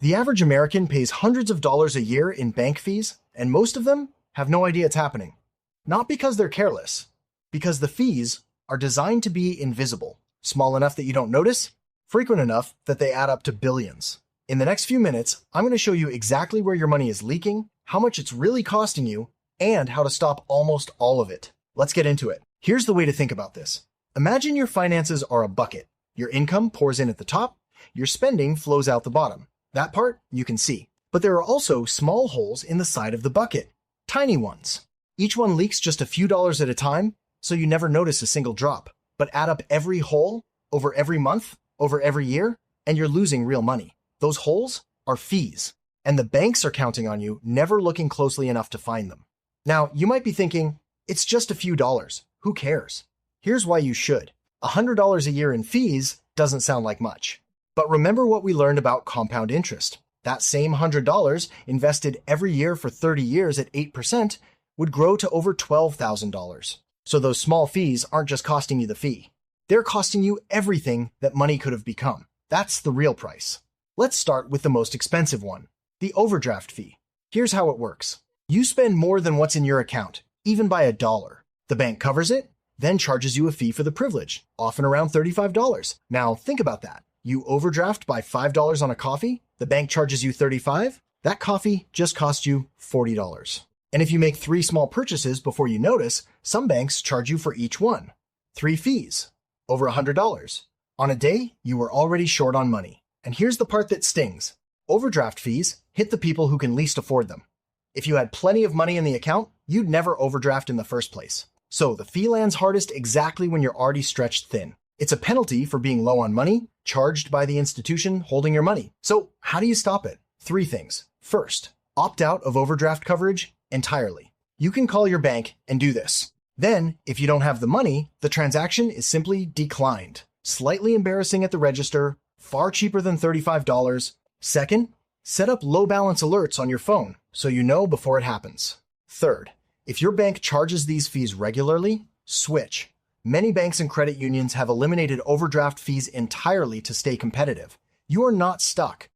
The average American pays hundreds of dollars a year in bank fees, and most of them have no idea it's happening. Not because they're careless, because the fees are designed to be invisible, small enough that you don't notice, frequent enough that they add up to billions. In the next few minutes, I'm going to show you exactly where your money is leaking, how much it's really costing you, and how to stop almost all of it. Let's get into it. Here's the way to think about this. Imagine your finances are a bucket. Your income pours in at the top, your spending flows out the bottom. That part you can see. But there are also small holes in the side of the bucket, tiny ones. Each one leaks just a few dollars at a time, so you never notice a single drop. But add up every hole over every month, over every year, and you're losing real money. Those holes are fees, and the banks are counting on you never looking closely enough to find them. Now, you might be thinking, it's just a few dollars. Who cares? Here's why you should. $100 a year in fees doesn't sound like much. But remember what we learned about compound interest. That same $100 invested every year for 30 years at 8% would grow to over $12,000. So those small fees aren't just costing you the fee. They're costing you everything that money could have become. That's the real price. Let's start with the most expensive one, the overdraft fee. Here's how it works. You spend more than what's in your account, even by $1. The bank covers it, then charges you a fee for the privilege, often around $35. Now think about that. You overdraft by $5 on a coffee, the bank charges you $35. That coffee just cost you $40. And if you make 3 small purchases before you notice, some banks charge you for each one. 3 fees, over $100. On a day, you were already short on money. And here's the part that stings. Overdraft fees hit the people who can least afford them. If you had plenty of money in the account, you'd never overdraft in the first place. So the fee lands hardest exactly when you're already stretched thin. It's a penalty for being low on money, charged by the institution holding your money. So how do you stop it? 3 things. First, opt out of overdraft coverage entirely. You can call your bank and do this. Then, if you don't have the money, the transaction is simply declined. Slightly embarrassing at the register, far cheaper than $35. Second, set up low balance alerts on your phone so you know before it happens. Third, if your bank charges these fees regularly, switch. Many banks and credit unions have eliminated overdraft fees entirely to stay competitive. You are not stuck.